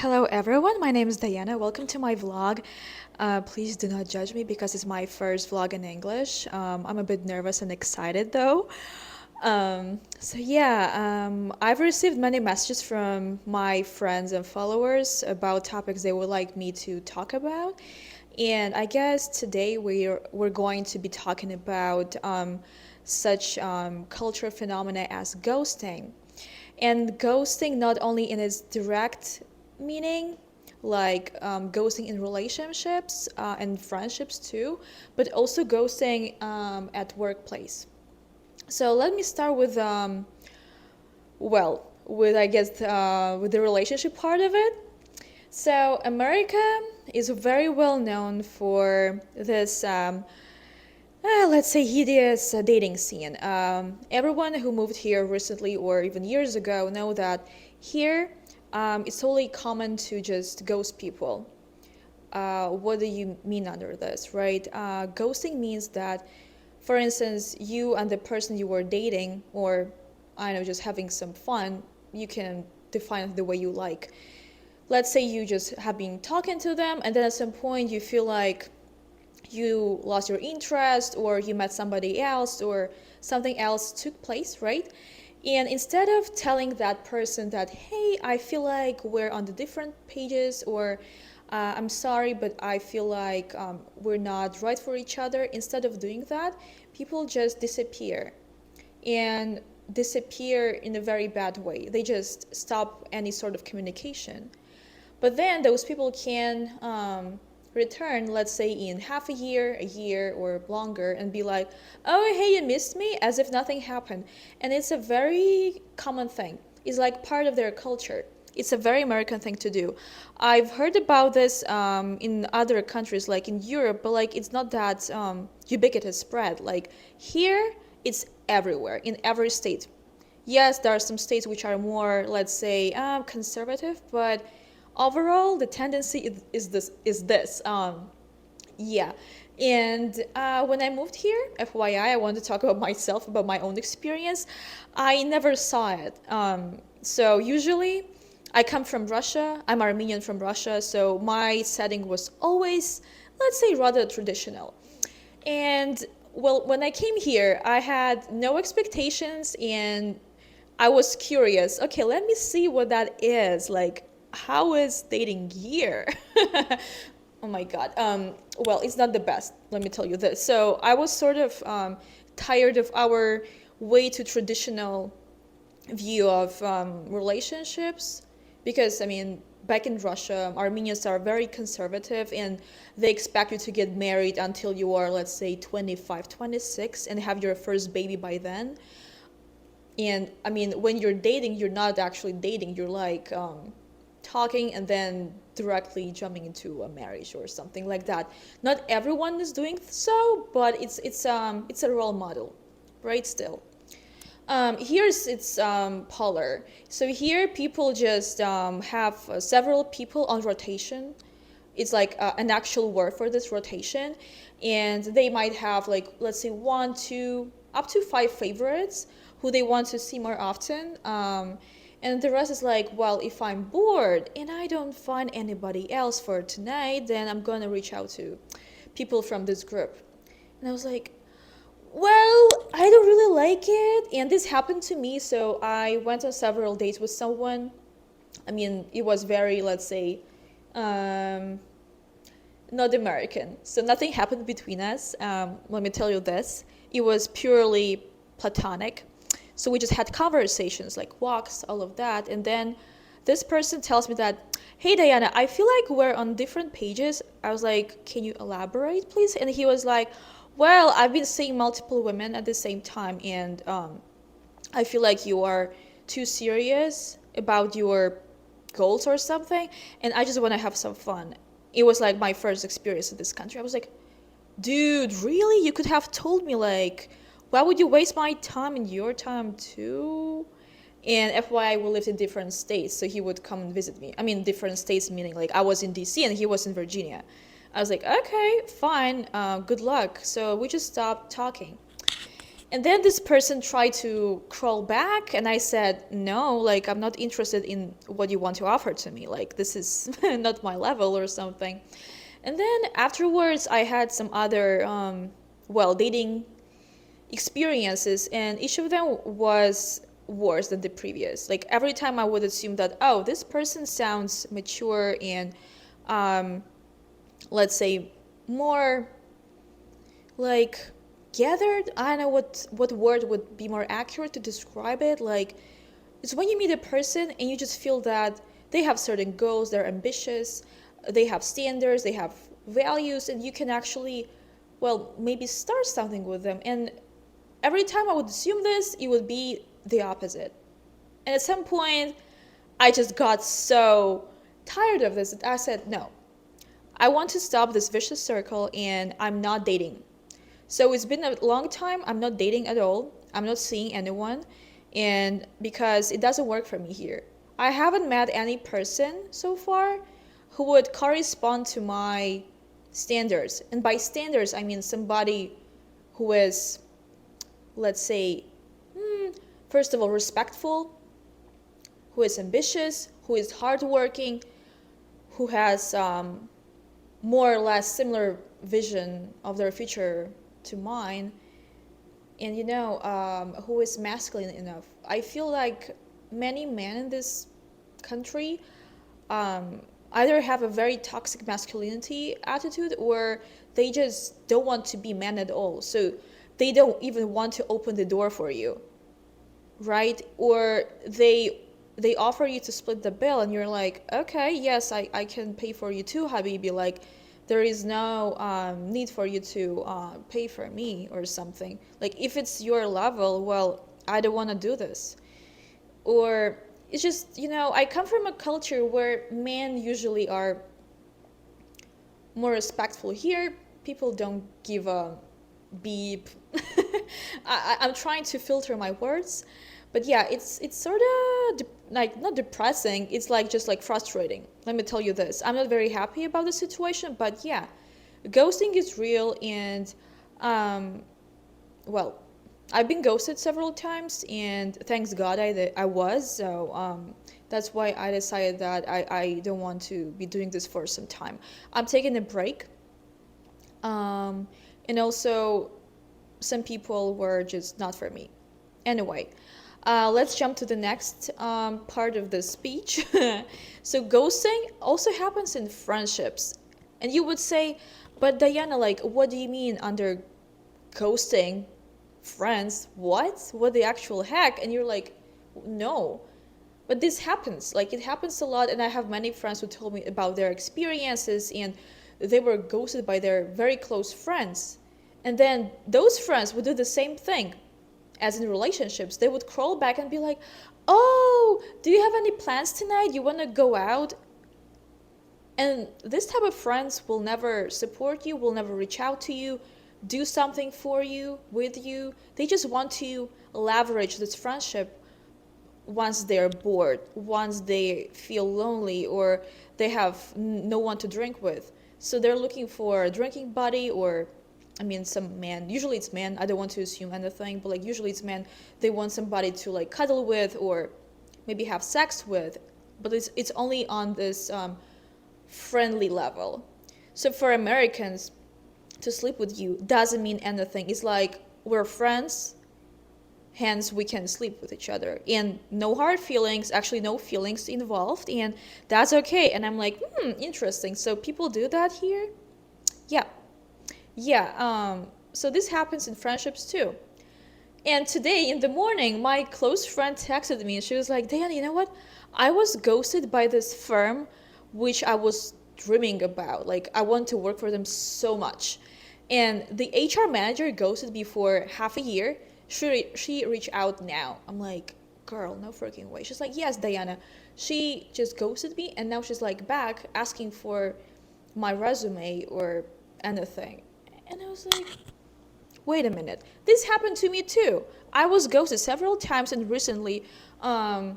Hello everyone, my name is Diana. Welcome to my vlog. Please do not judge me because it's my first vlog in English. I'm a bit nervous and excited though. I've received many messages from my friends and followers about topics they would like me to talk about. And I guess today we're going to be talking about such cultural phenomena as ghosting. And ghosting not only in its direct meaning, like ghosting in relationships and friendships too, but also ghosting at workplace. So let me start with with I guess with the relationship part of it. So America is very well known for this let's say hideous dating scene. Everyone who moved here recently or even years ago know that here it's totally common to just ghost people. What do you mean under this, right? Ghosting means that, for instance, you and the person you were dating, or I don't know, just having some fun, you can define it the way you like. Let's say you just have been talking to them, and then at some point you feel like you lost your interest or you met somebody else or something else took place, right? And instead of telling that person that, hey, I feel like we're on the different pages, or I'm sorry, but I feel like we're not right for each other, instead of doing that, people just disappear and disappear in a very bad way. They just stop any sort of communication. But then those people can return, let's say in half a year or longer, and be like, oh, hey, you missed me, as if nothing happened. And it's a very common thing. It's like part of their culture. It's a very American thing to do. I've heard about this in other countries, like in Europe, but like it's not that ubiquitous spread. Like here, it's everywhere, in every state. Yes, there are some states which are more, let's say, conservative, but overall the tendency is this. Yeah. And when I moved here, FYI, I want to talk about myself, about my own experience. I never saw it. So usually I come from Russia. I'm Armenian from Russia, so my setting was always, let's say, rather traditional. And well, when I came here, I had no expectations and I was curious. Okay, let me see what that is. Like, how is dating here? Oh my God. Well, it's not the best, let me tell you this. So I was sort of tired of our way too traditional view of relationships because, I mean, back in Russia, Armenians are very conservative and they expect you to get married until you are, let's say, 25, 26 and have your first baby by then. And I mean, when you're dating, you're not actually dating, you're like talking and then directly jumping into a marriage or something like that. Not everyone is doing so, but it's a role model, right? Still. Here's its polar. So here people just have several people on rotation. It's like an actual word for this rotation, and they might have like, let's say, one, two, up to five favorites who they want to see more often. And the rest is like, well, if I'm bored and I don't find anybody else for tonight, then I'm gonna reach out to people from this group. And I was like, well, I don't really like it. And this happened to me, so I went on several dates with someone. I mean, it was very, let's say, um, not American. So nothing happened between us. Let me tell you this. It was purely platonic. So we just had conversations, like walks, all of that. And then this person tells me that, hey, Diana, I feel like we're on different pages. I was like, can you elaborate, please? And he was like, well, I've been seeing multiple women at the same time, and I feel like you are too serious about your goals or something, and I just want to have some fun. It was like my first experience in this country. I was like, dude, really? You could have told me, like, why would you waste my time and your time too? And FYI, we lived in different states, so he would come and visit me. I mean, different states meaning like I was in DC and he was in Virginia. I was like, okay, fine, good luck. So we just stopped talking. And then this person tried to crawl back, and I said, no, like, I'm not interested in what you want to offer to me. Like, this is not my level or something. And then afterwards, I had some other, dating experiences, and each of them was worse than the previous. Like, every time I would assume that, oh, this person sounds mature and, um, let's say, more like gathered. I don't know what word would be more accurate to describe it. Like, it's when you meet a person and you just feel that they have certain goals, they're ambitious, they have standards, they have values, and you can actually, well, maybe start something with them. And every time I would assume this, it would be the opposite. And at some point, I just got so tired of this that I said, no, I want to stop this vicious circle and I'm not dating. So it's been a long time. I'm not dating at all. I'm not seeing anyone. And because it doesn't work for me here. I haven't met any person so far who would correspond to my standards. And by standards, I mean somebody who is, let's say, first of all, respectful, who is ambitious, who is hardworking, who has more or less similar vision of their future to mine, and who is masculine enough. I feel like many men in this country either have a very toxic masculinity attitude, or they just don't want to be men at all, so they don't even want to open the door for you, right? Or they offer you to split the bill and you're like, okay, yes, I can pay for you too, habibi. Like, there is no need for you to pay for me or something. Like, if it's your level, well, I don't want to do this. Or it's just, I come from a culture where men usually are more respectful. Here, people don't give a beep. I'm trying to filter my words, but yeah, it's sort of like not depressing. It's like just like frustrating. Let me tell you this. I'm not very happy about the situation, but yeah, ghosting is real, and um, well, I've been ghosted several times, and thanks God I was. So that's why I decided that I don't want to be doing this for some time. I'm taking a break, and also some people were just not for me. Anyway, let's jump to the next part of the speech. So ghosting also happens in friendships. And you would say, but Diana, like, what do you mean under ghosting friends? What the actual heck? And you're like, no. But this happens. Like, it happens a lot. And I have many friends who told me about their experiences, and they were ghosted by their very close friends. And then those friends would do the same thing as in relationships. They would crawl back and be like, oh, do you have any plans tonight? You want to go out? And this type of friends will never support you, will never reach out to you, do something for you, with you. They just want to leverage this friendship once they're bored, once they feel lonely, or they have no one to drink with. So they're looking for a drinking buddy, or I mean, some man, usually it's men, I don't want to assume anything, but like usually it's men, they want somebody to like cuddle with or maybe have sex with, but it's only on this friendly level. So for Americans, to sleep with you doesn't mean anything. It's like we're friends, hence we can sleep with each other. And no hard feelings, actually no feelings involved, and that's okay. And I'm like, interesting. So people do that here? Yeah. So this happens in friendships too. And today in the morning, my close friend texted me and she was like, Diana, you know what? I was ghosted by this firm which I was dreaming about. Like, I want to work for them so much. And the HR manager ghosted me for half a year. She reached out now. I'm like, girl, no freaking way. She's like, yes, Diana. She just ghosted me and now she's like back asking for my resume or anything. And I was like, wait a minute. This happened to me too. I was ghosted several times, and recently a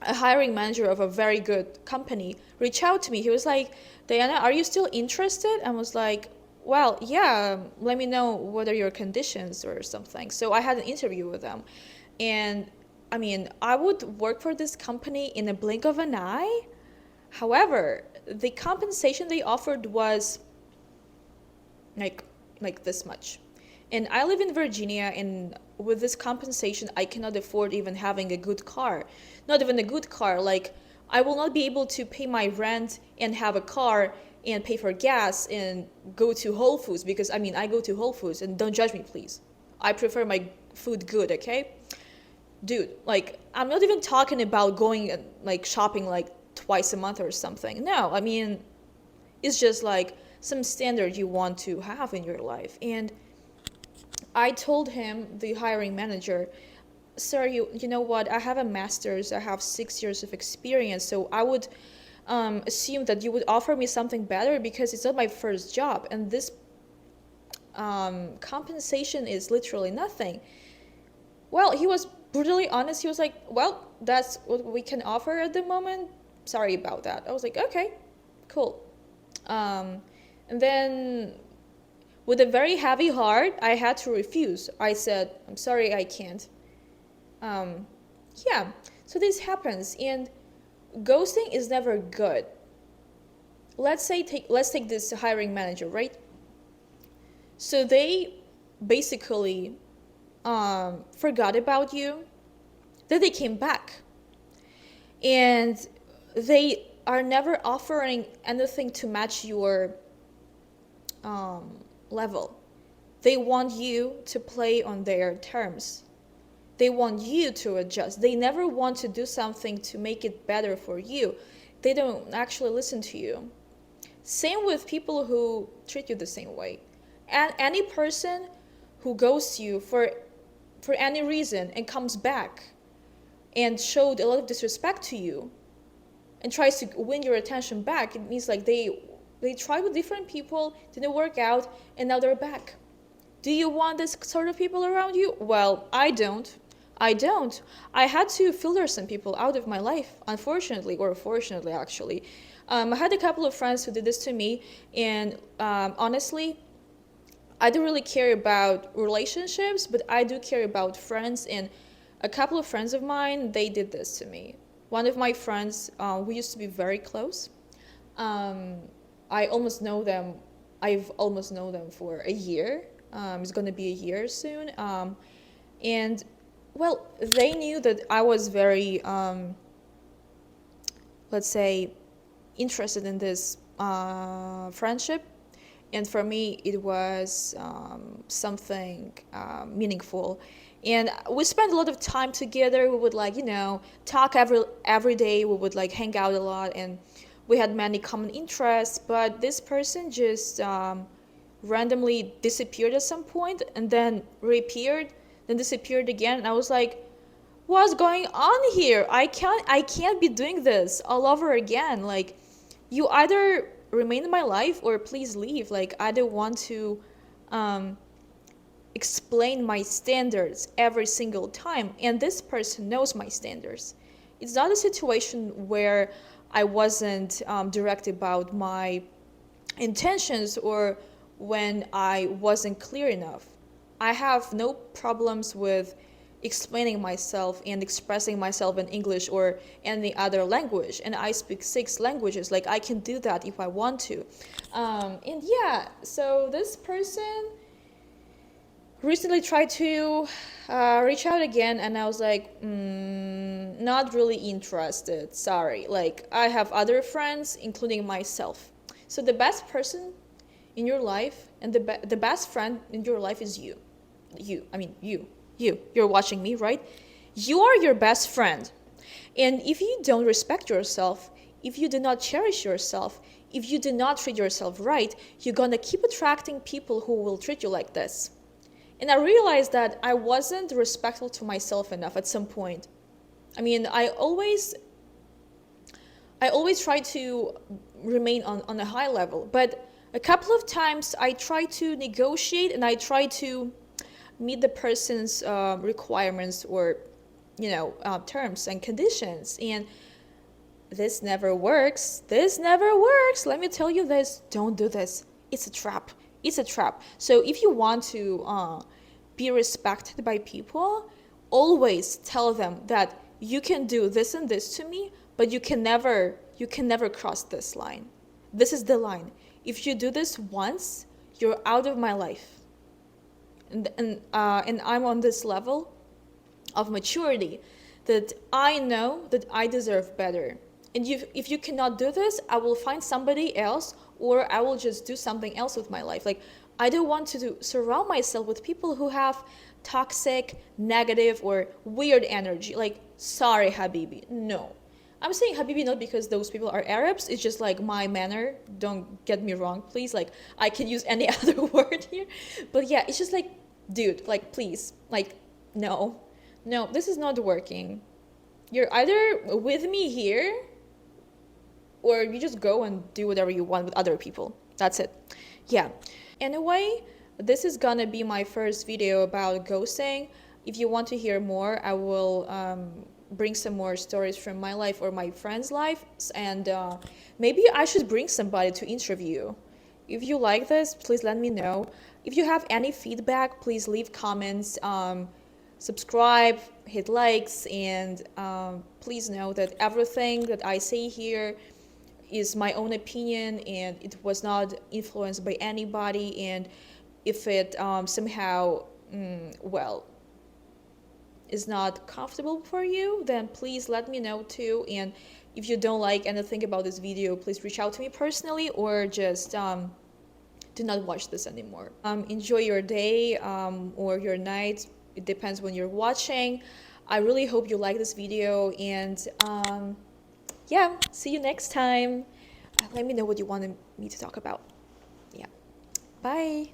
hiring manager of a very good company reached out to me. He was like, Diana, are you still interested? I was like, well, yeah, let me know what are your conditions or something. So I had an interview with them. And I mean, I would work for this company in a blink of an eye. However, the compensation they offered was like this much. And I live in Virginia, and with this compensation, I cannot afford even having a good car. Not even a good car, like I will not be able to pay my rent and have a car and pay for gas and go to Whole Foods, because I mean, I go to Whole Foods, and don't judge me, please. I prefer my food good, okay? Dude, like I'm not even talking about going like shopping like twice a month or something. No, I mean, it's just like some standard you want to have in your life. And I told him, the hiring manager, sir, you know what? I have a master's. I have 6 years of experience. So I would assume that you would offer me something better because it's not my first job. And this compensation is literally nothing. Well, he was brutally honest. He was like, well, that's what we can offer at the moment. Sorry about that. I was like, okay, cool. And then with a very heavy heart, I had to refuse. I said, I'm sorry, I can't. Um, yeah, so this happens, and ghosting is never good. Let's take this hiring manager, right? So they basically forgot about you. Then they came back, and they are never offering anything to match your level. They want you to play on their terms. They want you to adjust. They never want to do something to make it better for you. They don't actually listen to you. Same with people who treat you the same way. And any person who ghosts you for any reason and comes back and showed a lot of disrespect to you and tries to win your attention back, it means like they tried with different people, didn't work out, and now they're back. Do you want this sort of people around you? Well, I don't. I don't. I had to filter some people out of my life, unfortunately, or fortunately, actually. I had a couple of friends who did this to me, and honestly, I don't really care about relationships, but I do care about friends, and a couple of friends of mine, they did this to me. One of my friends, we used to be very close. Um, I almost know them. I've almost known them for a year. It's going to be a year soon. And well, they knew that I was very, let's say, interested in this friendship. And for me, it was something meaningful. And we spent a lot of time together. We would like, talk every day. We would like hang out a lot, and we had many common interests. But this person just randomly disappeared at some point, and then reappeared, then disappeared again. And I was like, what's going on here? I can't be doing this all over again. Like, you either remain in my life or please leave. Like, I don't want to explain my standards every single time, and this person knows my standards. It's not a situation where I wasn't direct about my intentions or when I wasn't clear enough. I have no problems with explaining myself and expressing myself in English or any other language, and I speak 6 languages. Like, I can do that if I want to. And yeah, so this person recently tried to reach out again, and I was like, not really interested, sorry. Like, I have other friends, including myself. So the best person in your life and the best friend in your life is you. You're watching me, right? You are your best friend. And if you don't respect yourself, if you do not cherish yourself, if you do not treat yourself right, you're gonna keep attracting people who will treat you like this. And I realized that I wasn't respectful to myself enough at some point. I mean, I always try to remain on a high level, but a couple of times I try to negotiate and I try to meet the person's requirements or terms and conditions, and this never works. Let me tell you this. Don't do this. It's a trap. It's a trap. So if you want to be respected by people, always tell them that you can do this and this to me, but you can never cross this line. This is the line. If you do this once, you're out of my life. And I'm on this level of maturity that I know that I deserve better. And if you cannot do this, I will find somebody else, or I will just do something else with my life. Like, I don't want to surround myself with people who have toxic, negative, or weird energy. Like, sorry, Habibi. No. I'm saying Habibi not because those people are Arabs. It's just like my manner. Don't get me wrong, please. Like, I can use any other word here. But yeah, it's just like, dude, like, please. Like, no. No, this is not working. You're either with me here, or you just go and do whatever you want with other people. That's it. Yeah. Anyway, this is gonna be my first video about ghosting. If you want to hear more, I will bring some more stories from my life or my friend's life, and maybe I should bring somebody to interview. If you like this, please let me know. If you have any feedback, please leave comments, subscribe, hit likes, and please know that everything that I say here is my own opinion, and it was not influenced by anybody. And if it somehow, well, is not comfortable for you, then please let me know too. And if you don't like anything about this video, please reach out to me personally, or just do not watch this anymore. Enjoy your day or your night. It depends when you're watching. I really hope you like this video, and yeah, see you next time. Let me know what you wanted me to talk about. Yeah, bye.